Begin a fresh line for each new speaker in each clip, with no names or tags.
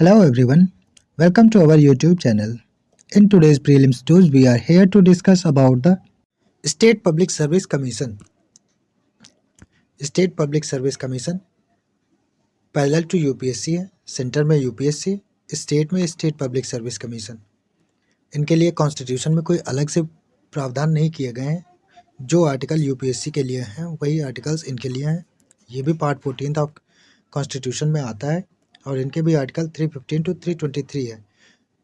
Hello everyone, welcome to our YouTube channel. In today's prelims 2, we are here to discuss about the State Public Service Commission. State Public Service Commission parallel to UPSC है, centre में UPSC, state में state public service commission. इनके लिए constitution में कोई अलग से प्रावधान नहीं किए गए हैं। जो आर्टिकल यूपीएससी के लिए हैं वही आर्टिकल्स इनके लिए हैं। ये भी पार्ट 14 ऑफ कॉन्स्टिट्यूशन में आता है और इनके भी आर्टिकल 315 टू 323 है।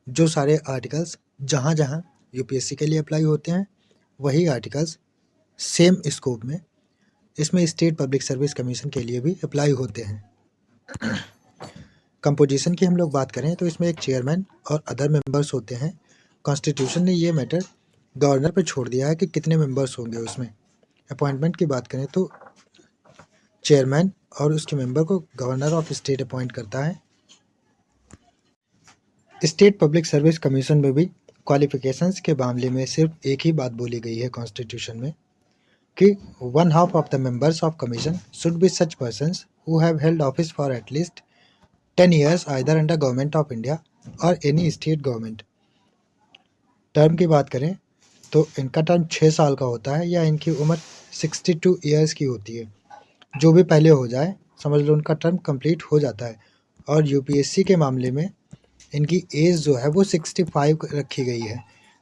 जो सारे आर्टिकल्स जहाँ जहाँ यूपीएससी के लिए अप्लाई होते हैं वही आर्टिकल्स सेम स्कोप में इसमें स्टेट पब्लिक सर्विस कमीशन के लिए भी अप्लाई होते हैं। कंपोजिशन की हम लोग बात करें तो इसमें एक चेयरमैन और अदर मेंबर्स होते हैं। कॉन्स्टिट्यूशन ने ये मैटर गवर्नर पे छोड़ दिया है कि कितने मेंबर्स होंगे उसमें। अपॉइंटमेंट की बात करें तो चेयरमैन और उसके मेंबर को गवर्नर ऑफ स्टेट अपॉइंट करता है। स्टेट पब्लिक सर्विस कमीशन में भी क्वालिफिकेशंस के मामले में सिर्फ एक ही बात बोली गई है कॉन्स्टिट्यूशन में कि 1/2 of the members of commission should be such persons who have held office for at least 10 years either under government of India और एनी स्टेट गवर्नमेंट। टर्म की बात करें तो इनका टर्म 6 साल का होता है या इनकी उम्र 62 ईयर्स की होती है। जो भी पहले हो जाए समझ लो उनका टर्म कंप्लीट हो जाता है। और यूपीएससी के मामले में इनकी एज जो है वो 65 रखी गई है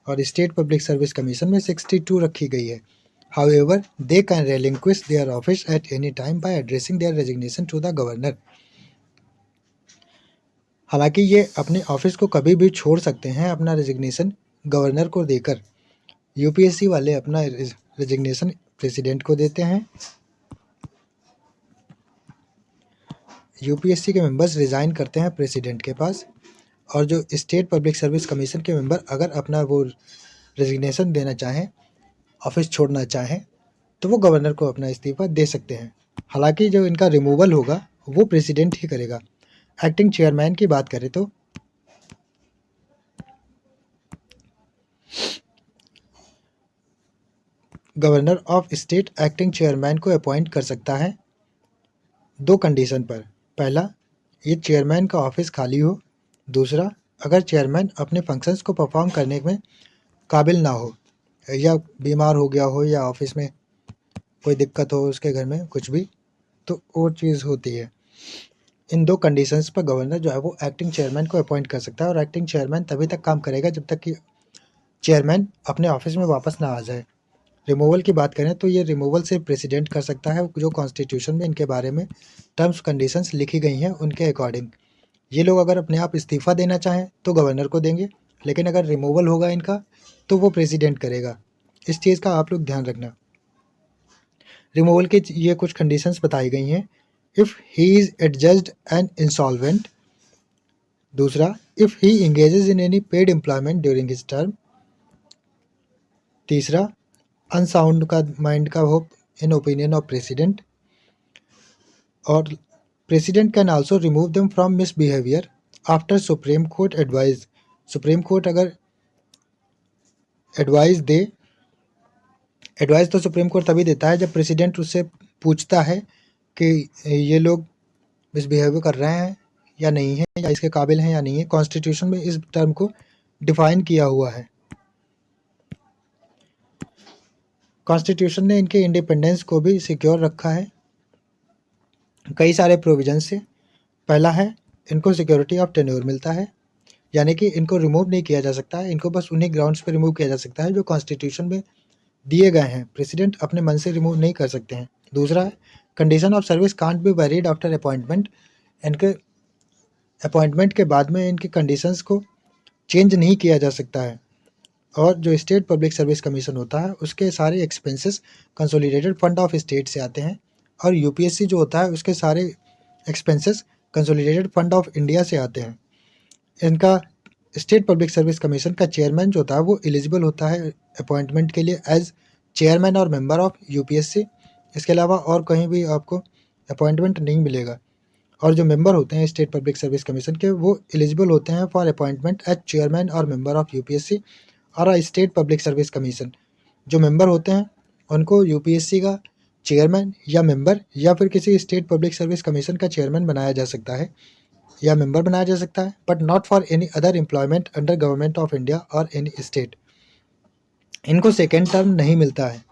और स्टेट पब्लिक सर्विस कमीशन में 62 रखी गई है। However, they can relinquish their office at any time by addressing their resignation to the governor. हालांकि ये अपने ऑफिस को कभी भी छोड़ सकते हैं अपना रेजिग्नेशन गवर्नर को देकर। यूपीएससी वाले अपना रेजिग्नेशन प्रेसिडेंट को देते हैं। यूपीएससी के मेंबर्स रिज़ाइन करते हैं प्रेसिडेंट के पास और जो स्टेट पब्लिक सर्विस कमीशन के मेंबर अगर अपना वो रेजिग्नेशन देना चाहें, ऑफिस छोड़ना चाहें तो वो गवर्नर को अपना इस्तीफ़ा दे सकते हैं। हालांकि जो इनका रिमूवल होगा वो प्रेसिडेंट ही करेगा। एक्टिंग चेयरमैन की बात करें तो governor of state acting chairman को अपॉइंट कर सकता है 2 कंडीशन पर। पहला, ये चेयरमैन का ऑफिस खाली हो। दूसरा, अगर चेयरमैन अपने फंक्शंस को परफॉर्म करने में काबिल ना हो या बीमार हो गया हो या ऑफिस में कोई दिक्कत हो उसके घर में कुछ भी, तो वो चीज़ होती है। इन 2 कंडीशंस पर गवर्नर जो है वो एक्टिंग चेयरमैन को अपॉइंट कर सकता है और एक्टिंग चेयरमैन तभी तक काम करेगा जब तक कि चेयरमैन अपने ऑफिस में वापस ना आ जाए। रिमूवल की बात करें तो ये रिमूवल सिर्फ प्रेसिडेंट कर सकता है। जो कॉन्स्टिट्यूशन में इनके बारे में टर्म्स कंडीशंस लिखी गई हैं उनके अकॉर्डिंग ये लोग अगर अपने आप इस्तीफ़ा देना चाहें तो गवर्नर को देंगे, लेकिन अगर रिमूवल होगा इनका तो वो प्रेसिडेंट करेगा। इस चीज़ का आप लोग ध्यान रखना। रिमूवल की ये कुछ कंडीशंस बताई गई हैं। If he is adjudged and insolvent. दूसरा, if he engages in any paid employment during his term. तीसरा, अनसाउंड का माइंड का हो इन ओपिनियन ऑफ प्रेसिडेंट। और president can also remove them from misbehaviour after supreme court advise. Supreme court अगर advice तो supreme court तभी देता है जब प्रेसिडेंट उससे पूछता है कि ये लोग मिसबिहेव कर रहे हैं या नहीं है या इसके काबिल हैं या नहीं है। कॉन्स्टिट्यूशन में इस टर्म को डिफाइन किया हुआ है। कॉन्स्टिट्यूशन ने इनके इंडिपेंडेंस को भी सिक्योर रखा है कई सारे प्रोविजन से। पहला है, इनको सिक्योरिटी ऑफ टेन्योर मिलता है, यानी कि इनको रिमूव नहीं किया जा सकता है। इनको बस उन्हीं ग्राउंड्स पर रिमूव किया जा सकता है जो कॉन्स्टिट्यूशन में दिए गए हैं। प्रेसिडेंट अपने मन से रिमूव नहीं कर सकते हैं। दूसरा है, condition of service can't be varied after appointment. इनके अपॉइंटमेंट के बाद में इनकी कंडीशंस को चेंज नहीं किया जा सकता है। और जो स्टेट पब्लिक सर्विस कमीशन होता है उसके सारे expenses consolidated fund of state से आते हैं और यूपीएससी जो होता है उसके सारे expenses consolidated fund of India से आते हैं। इनका स्टेट पब्लिक सर्विस कमीशन का चेयरमैन जो होता है वो एलिजिबल होता है अपॉइंटमेंट के लिए एज चेयरमैन और मेंबर ऑफ यूपीएससी। इसके अलावा और कहीं भी आपको अपॉइंटमेंट नहीं मिलेगा। और जो मेंबर होते हैं स्टेट पब्लिक सर्विस कमीशन के वो एलिजिबल होते हैं फॉर अपॉइंटमेंट एज चेयरमैन और मेंबर ऑफ यूपीएससी और स्टेट पब्लिक सर्विस कमीशन। जो मेंबर होते हैं उनको यूपीएससी का चेयरमैन या मेंबर या फिर किसी स्टेट पब्लिक सर्विस कमीशन का चेयरमैन बनाया जा सकता है। या मेंबर बनाया जा सकता है, but not for any other employment under government of India और एनी स्टेट। इनको सेकेंड टर्म नहीं मिलता है,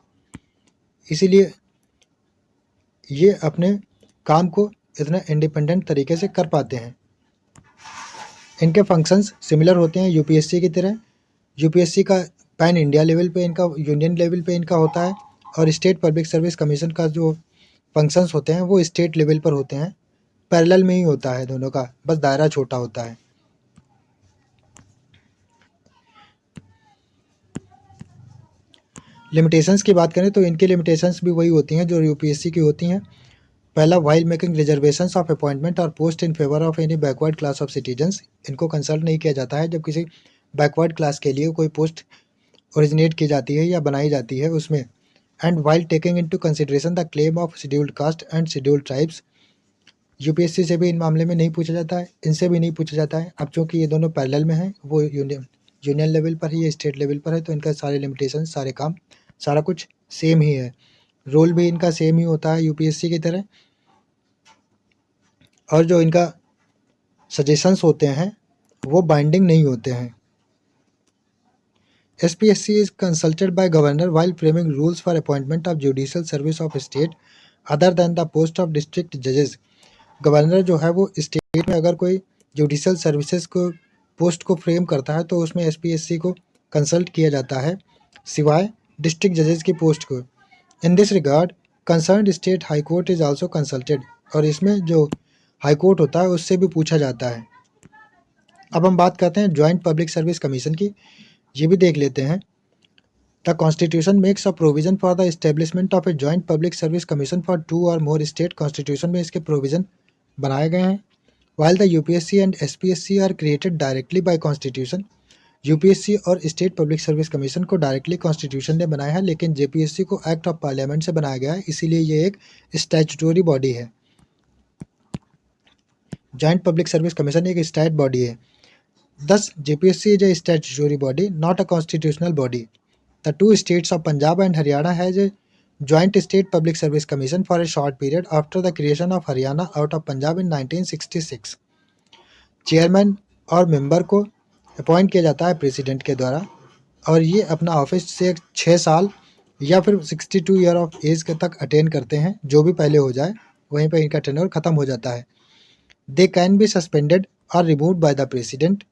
इसीलिए ये अपने काम को इतना इंडिपेंडेंट तरीके से कर पाते हैं। इनके फंक्शंस सिमिलर होते हैं यूपीएससी की तरह। यूपीएससी का पैन इंडिया लेवल पे, इनका यूनियन लेवल पे इनका होता है, और स्टेट पब्लिक सर्विस कमीशन का जो फंक्शंस होते हैं वो स्टेट लेवल पर होते हैं। पैरेलल में ही होता है दोनों का, बस दायरा छोटा होता है। लिमिटेशंस की बात करें तो इनकी लिमिटेशंस भी वही होती हैं जो यूपीएससी की होती हैं। पहला, while making reservations of appointment और post in favour of any backward class of citizens. इनको कंसल्ट नहीं किया जाता है जब किसी बैकवर्ड क्लास के लिए कोई पोस्ट ओरिजिनेट की जाती है या बनाई जाती है उसमें। And while taking into consideration the claim of scheduled caste and scheduled tribes. UPSC से भी इन मामले में नहीं पूछा जाता है, इनसे भी नहीं पूछा जाता है। अब चूँकि ये दोनों पैरेलल में हैं, वो यूनियन लेवल पर ही, स्टेट लेवल पर है, तो इनका सारे लिमिटेशन, सारे काम, सारा कुछ सेम ही है। रोल भी इनका सेम ही होता है यूपीएससी की तरह। और जो इनका सजेशंस होते हैं वो बाइंडिंग नहीं होते हैं। SPSC is consulted by governor while framing rules for appointment of judicial service of state other than the post of district judges। Governor जो है वो स्टेट में अगर कोई जुडिशल सर्विसेज को पोस्ट को फ्रेम करता है तो उसमें SPSC को कंसल्ट किया जाता है, सिवाय डिस्ट्रिक्ट जजेस की पोस्ट को। In this regard concerned state high court is also consulted. और इसमें जो हाई कोर्ट होता है उससे भी पूछा जाता है। अब हम बात करते हैं जॉइंट पब्लिक सर्विस कमीशन की, ये भी देख लेते हैं। The constitution makes a provision for the establishment of a joint public service commission for 2 और मोर स्टेट। कॉन्स्टिट्यूशन में इसके प्रोविजन बनाए गए हैं। While the UPSC and SPSC are created directly by constitution. UPSC और स्टेट पब्लिक सर्विस कमीशन को directly constitution ने बनाया है, लेकिन जेपीएससी को एक्ट ऑफ पार्लियामेंट से बनाया गया है, इसीलिए ये एक स्टैट्यूटरी बॉडी है। जॉइंट पब्लिक सर्विस कमीशन एक स्टैट बॉडी है। Thus, JPSC is a statutory body, not a constitutional body. The two states of Punjab and Haryana has a joint state public service commission for a short period after the creation of Haryana out of Punjab in 1966. Chairman और member को appoint किया जाता है president के द्वारा, और ये अपना ऑफिस से 6 साल या फिर 62 ईयर ऑफ एज के तक अटेन करते हैं। जो भी पहले हो जाए वहीं पर इनका टेन्योर खत्म हो जाता है। दे कैन बी सस्पेंडेड और removed by the president.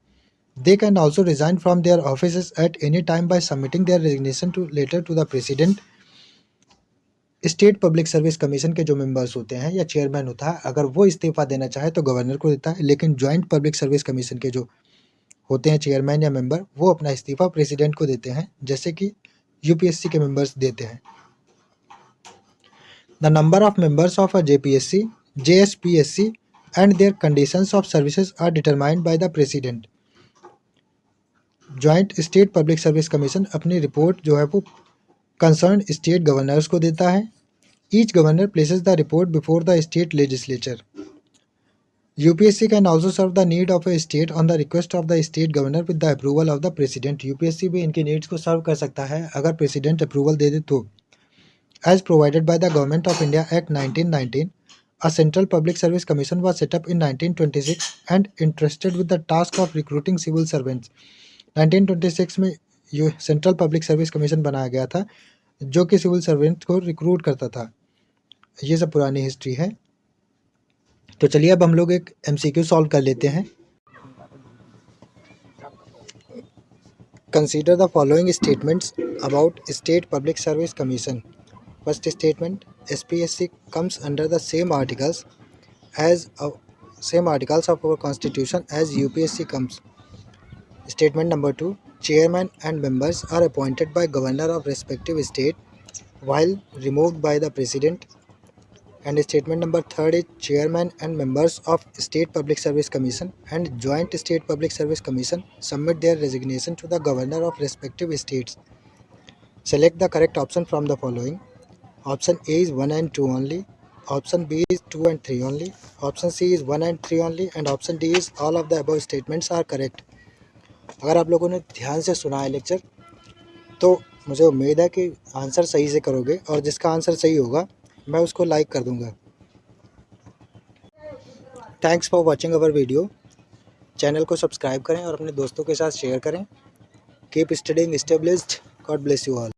They can also resign from their offices at any time by submitting their resignation letter to the president। State public service commission के जो members होते हैं या chairman होता है, अगर वो इस्तीफा देना चाहे तो गवर्नर को देता है, लेकिन जॉइंट पब्लिक सर्विस कमीशन के जो होते हैं चेयरमैन या मेंबर, वो अपना इस्तीफा प्रेसिडेंट को देते हैं, जैसे कि यूपीएससी के मेंबर्स देते हैं। The number of members of a JPSC, JSPSC and their conditions of services are determined by the president. Joint state public service commission अपनी रिपोर्ट जो है वो कंसर्न स्टेट गवर्नर्स को देता है। Each governor places the report before the state legislature. UPSC can also serve the need of a state on the request of the state governor with the approval of the president. UPSC भी इनकी needs को सर्व कर सकता है अगर president approval दे दे तो। As provided by the government of India act 1919, a central public service commission was set up in 1926 and entrusted with the task of recruiting civil servants। 1926 में ये सेंट्रल पब्लिक सर्विस कमीशन बनाया गया था जो कि सिविल सर्वेंट को recruit करता था। ये सब पुरानी हिस्ट्री है। तो चलिए अब हम लोग एक MCQ सॉल्व कर लेते हैं। Consider the following statements about state public service commission. First statement, SPSC comes under the same articles of our constitution as UPSC comes। Statement number 2, chairman and members are appointed by governor of respective state while removed by the president। And statement number 3 is chairman and members of state public service commission and joint state public service commission submit their resignation to the governor of respective states। Select the correct option from the following। Option A is 1 and 2 only, option B is 2 and 3 only, option C is 1 and 3 only, and option D is all of the above statements are correct। अगर आप लोगों ने ध्यान से सुना है lecture तो मुझे उम्मीद है कि आंसर सही से करोगे, और जिसका आंसर सही होगा मैं उसको लाइक कर दूंगा। Thanks for watching our video. Channel को सब्सक्राइब करें और अपने दोस्तों के साथ शेयर करें। Keep studying, stay blessed, God bless you all.